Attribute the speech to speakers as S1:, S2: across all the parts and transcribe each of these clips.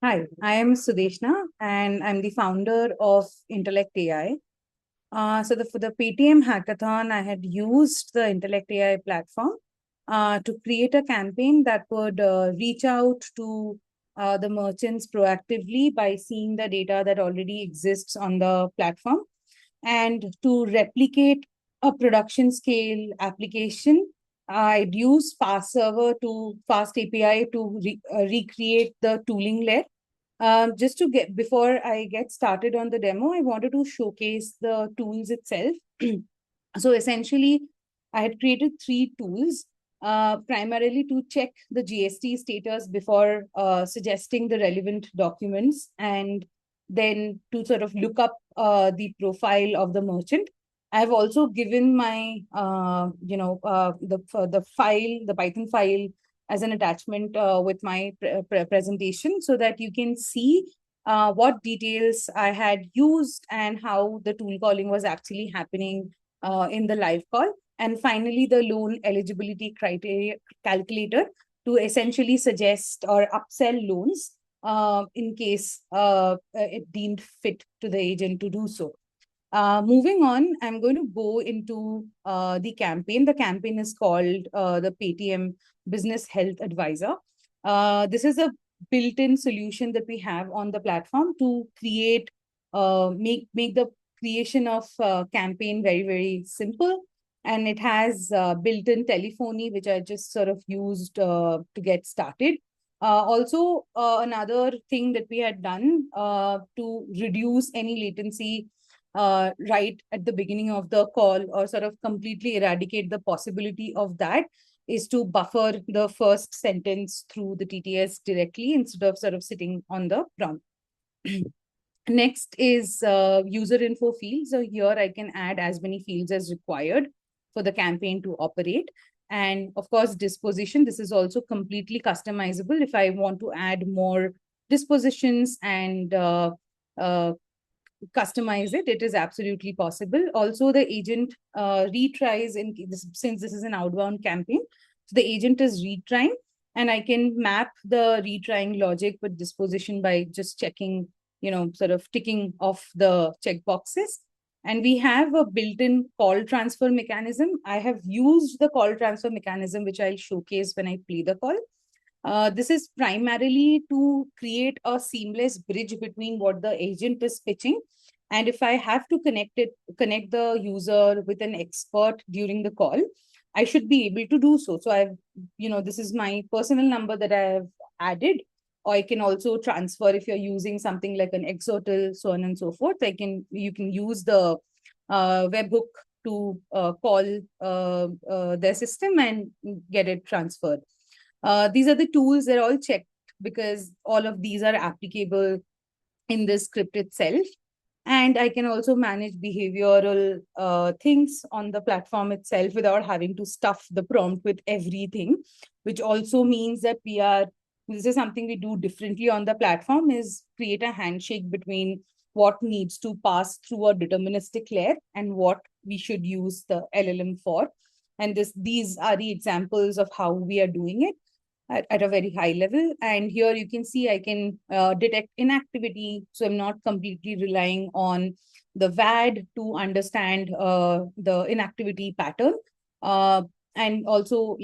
S1: Hi, I am Sudeshna and I'm the founder of Intelekt AI. For the Paytm hackathon, I had used the Intelekt AI platform to create a campaign that would reach out to the merchants proactively by seeing the data that already exists on the platform and to replicate a production scale application. I'd use Fast API to recreate the tooling layer. Just to get before I get started on the demo, I wanted to showcase the tools itself. So essentially, I had created three tools, primarily to check the GST status before suggesting the relevant documents, and then to sort of look up the profile of the merchant. I've also given my, the file, the Python file as an attachment with my presentation so that you can see what details I had used and how the tool calling was actually happening in the live call. And finally, the loan eligibility criteria calculator to essentially suggest or upsell loans in case it deemed fit to the agent to do so. Moving on, I'm going to go into the campaign. The campaign is called the Paytm Business Health Advisor. This is a built-in solution that we have on the platform to make the creation of campaign very, very simple. And it has built-in telephony, which I just sort of used to get started. Also, another thing that we had done to reduce any latency right at the beginning of the call or sort of completely eradicate the possibility of that is to buffer the first sentence through the TTS directly instead of sort of sitting on the prompt. Next is user info fields. So here I can add as many fields as required for the campaign to operate. And of course, disposition. This is also completely customizable. If I want to add more dispositions and customize it, it is absolutely possible. Also, the agent retries since this is an outbound campaign. So the agent is retrying, and I can map the retrying logic with disposition by just checking, sort of ticking off the checkboxes. And we have a built-in call transfer mechanism. I have used the call transfer mechanism, which I'll showcase when I play the call. This is primarily to create a seamless bridge between what the agent is pitching. And if I have to connect the user with an expert during the call, I should be able to do so. So this is my personal number that I have added, or I can also transfer if you're using something like an Exotel, so on and so forth. You can use the webhook to call their system and get it transferred. These are the tools that are all checked because all of these are applicable in this script itself. And I can also manage behavioral things on the platform itself without having to stuff the prompt with everything, which also means that this is something we do differently on the platform, is create a handshake between what needs to pass through a deterministic layer and what we should use the LLM for. And these are the examples of how we are doing it at a very high level. And here you can see I can detect inactivity. So I'm not completely relying on the VAD to understand the inactivity pattern. And also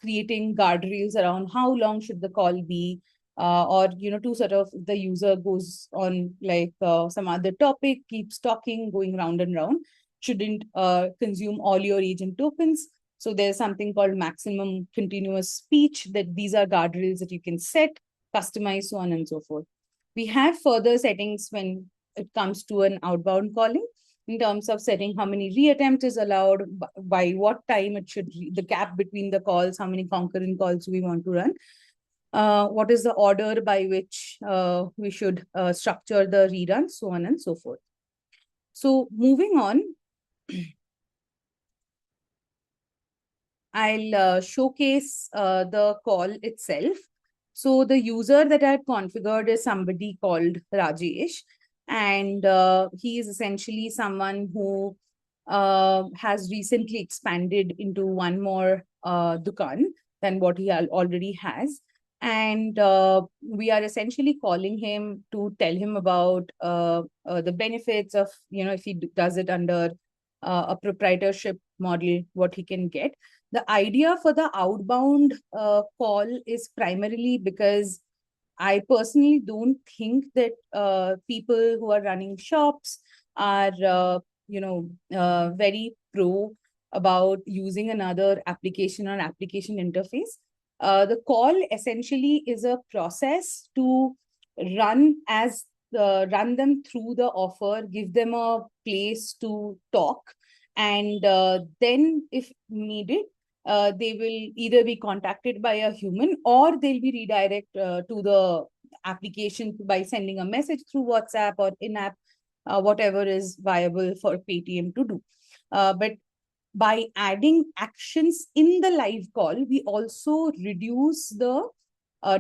S1: creating guardrails around how long should the call be, or to sort of the user goes on some other topic, keeps talking, going round and round, shouldn't consume all your agent tokens. So there's something called maximum continuous speech, that these are guardrails that you can set, customize, so on and so forth. We have further settings when it comes to an outbound calling in terms of setting how many reattempts is allowed, by what time it should, the gap between the calls, how many concurrent calls we want to run, what is the order by which we should structure the rerun, so on and so forth. So moving on, I'll showcase the call itself. So the user that I had configured is somebody called Rajesh, and he is essentially someone who has recently expanded into one more dukan than what he already has. And we are essentially calling him to tell him about the benefits of, if he does it under a proprietorship model, what he can get. The idea for the outbound call is primarily because I personally don't think that people who are running shops are, very pro about using another application or application interface. The call essentially is a process to run as run them through the offer, give them a place to talk, and then, if needed, they will either be contacted by a human or they'll be redirected to the application by sending a message through WhatsApp or in-app, whatever is viable for Paytm to do. But by adding actions in the live call, we also reduce the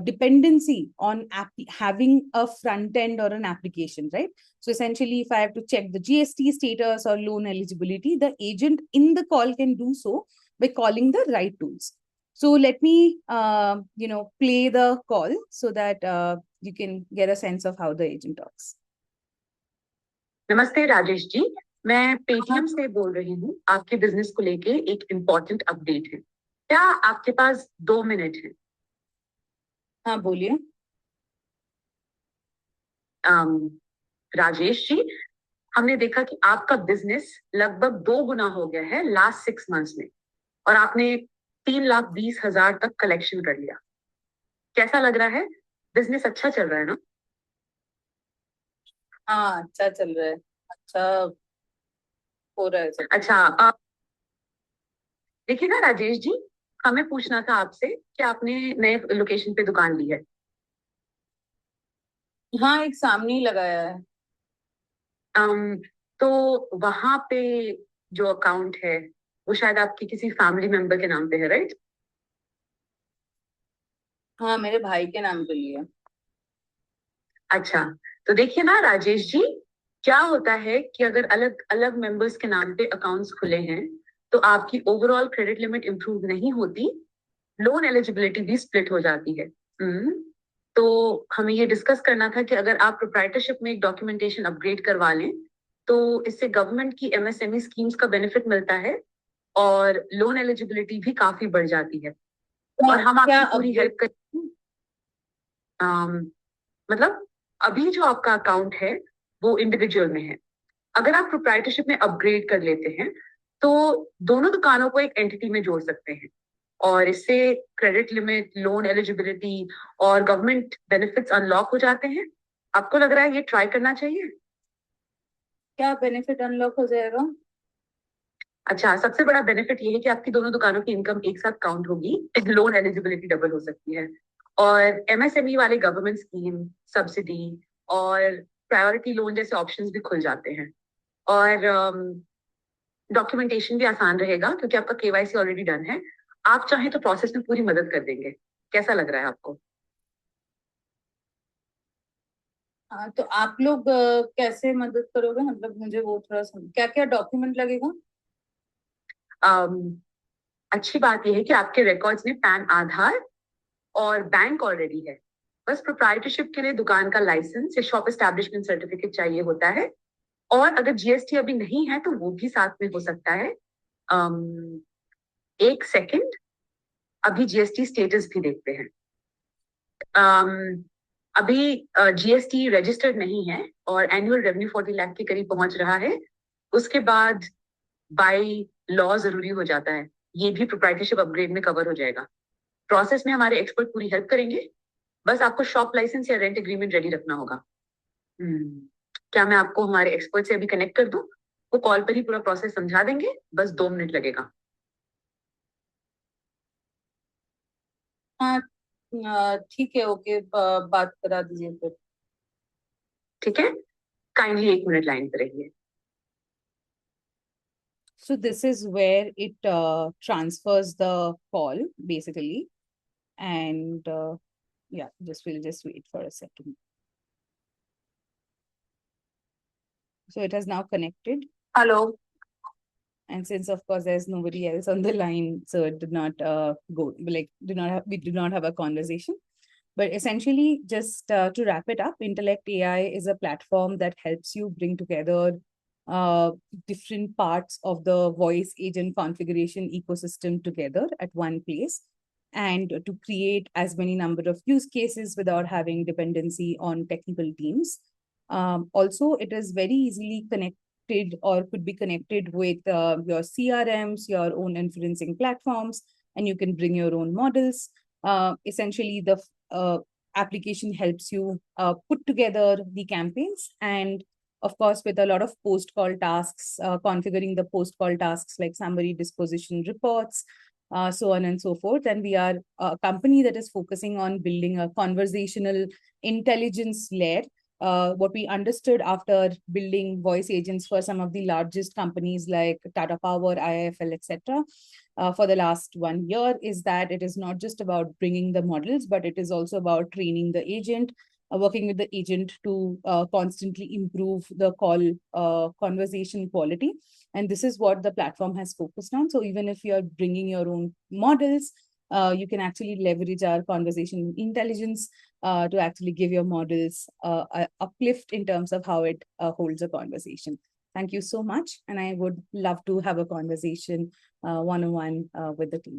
S1: dependency on having a front end or an application, right? So essentially, if I have to check the GST status or loan eligibility, the agent in the call can do so by calling the right tools. So let me, play the call so that you can get a sense of how the agent talks.
S2: नमस्ते राजेश जी, मैं Paytm से बोल रही हूँ। आपके business को लेके एक इम्पोर्टेंट अपडेट है। क्या आपके पास 2 मिनट है?
S1: हाँ, बोलिए।
S2: राजेश जी, हमने देखा कि आपका बिजनेस लगभग 2 गुना हो गया है लास्ट 6 मंथ्स में, और आपने 3,20,000 तक कलेक्शन कर लिया। कैसा लग रहा है? बिजनेस अच्छा चल रहा है ना?
S1: हाँ, अच्छा चल रहा है, अच्छा हो रहा है सब।
S2: अच्छा, देखिए ना राजेश जी, हमें पूछना था आपसे कि आपने नए लोकेशन पे दुकान ली है।
S1: हाँ, एक सामने ही लगाया है।
S2: तो वहां पे जो अकाउंट है वो शायद आपकी किसी फैमिली मेंबर के नाम पे है, राइट?
S1: हाँ, मेरे भाई के नाम पे लिया।
S2: अच्छा, तो देखिए ना राजेश जी, क्या होता है कि अगर अलग अलग मेंबर्स के नाम पे अकाउंट्स खुले हैं तो आपकी ओवरऑल क्रेडिट लिमिट इंप्रूव नहीं होती, लोन एलिजिबिलिटी भी स्प्लिट हो जाती है। तो हमें ये डिस्कस करना था कि अगर आप प्रोप्राइटरशिप में एक डॉक्यूमेंटेशन अपग्रेड करवा लें तो इससे गवर्नमेंट की एमएसएमई स्कीम्स का बेनिफिट मिलता है और लोन एलिजिबिलिटी भी काफी बढ़ जाती है। और हम आपकी पूरी हेल्प करेंगे। मतलब अभी जो आपका अकाउंट है वो इंडिविजुअल में है। अगर आप प्रोप्राइटरशिप में अपग्रेड कर लेते हैं तो दोनों दुकानों को एक एंटिटी में जोड़ सकते हैं और इससे क्रेडिट लिमिट, लोन एलिजिबिलिटी और गवर्नमेंट बेनिफिट्स अनलॉक हो जाते हैं। आपको लग रहा है ये ट्राई करना चाहिए?
S1: क्या बेनिफिट अनलॉक हो जाएगा?
S2: अच्छा, सबसे बड़ा बेनिफिट ये है कि आपकी दोनों दुकानों की इनकम एक साथ काउंट होगी, लोन एलिजिबिलिटी डबल हो सकती है और एमएसएमई वाले गवर्नमेंट स्कीम, सब्सिडी और प्रायोरिटी लोन जैसे ऑप्शंस भी खुल जाते हैं और डॉक्यूमेंटेशन भी आसान रहेगा क्योंकि आपका केवाईसी ऑलरेडी डन है। आप चाहें तो प्रोसेस में पूरी मदद कर देंगे। कैसा लग रहा है आपको?
S1: हाँ, तो आप लोग कैसे मदद करोगे? मतलब मुझे वो थोड़ा क्या क्या डॉक्यूमेंट लगेगा?
S2: अच्छी बात यह है कि आपके रिकॉर्ड्स में पैन, आधार और बैंक ऑलरेडी है। बस प्रोप्राइटरशिप के लिए दुकान का लाइसेंस या शॉप एस्टैब्लिशमेंट सर्टिफिकेट चाहिए होता है और अगर जीएसटी अभी नहीं है तो वो भी साथ में हो सकता है। एक सेकंड, अभी जीएसटी स्टेटस भी देखते हैं। अभी जीएसटी रजिस्टर्ड नहीं है और एनुअल रेवेन्यू 40 लाख के करीब पहुंच रहा है। उसके बाद बाय लॉ जरूरी हो जाता है, ये भी प्रोप्राइटरशिप अपग्रेड में कवर हो जाएगा। प्रोसेस में हमारे एक्सपर्ट पूरी हेल्प करेंगे। बस आपको शॉप लाइसेंस या रेंट एग्रीमेंट रेडी रखना होगा। क्या मैं आपको हमारे एक्सपर्ट से अभी कनेक्ट कर दूं? वो कॉल पर ही पूरा प्रोसेस समझा देंगे, बस 2 मिनट लगेगा।
S1: हाँ, ठीक है, ओके, बात करा दीजिए फिर।
S2: ठीक है, काइंडली 1 मिनट लाइन पर रहिए।
S1: So this is where it transfers the call basically, and yeah, we'll just wait for a second. So it has now connected.
S2: Hello.
S1: And since of course there's nobody else on the line, so it did not we did not have a conversation. But essentially, just to wrap it up, Intelekt AI is a platform that helps you bring together different parts of the voice agent configuration ecosystem together at one place, and to create as many number of use cases without having dependency on technical teams. Also, it is very easily connected or could be connected with your CRMs, your own inferencing platforms, and you can bring your own models. Essentially, the application helps you put together the campaigns, and of course, with a lot of post-call tasks, configuring the post-call tasks like summary, disposition, reports, so on and so forth. And we are a company that is focusing on building a conversational intelligence layer. What we understood after building voice agents for some of the largest companies like Tata Power, IIFL, etc., for the last 1 year is that it is not just about bringing the models, but it is also about training the agent, working with the agent to constantly improve the call conversation quality. And this is what the platform has focused on. So even if you're bringing your own models, you can actually leverage our conversation intelligence to actually give your models a uplift in terms of how it holds a conversation. Thank you so much. And I would love to have a conversation one-on-one with the team.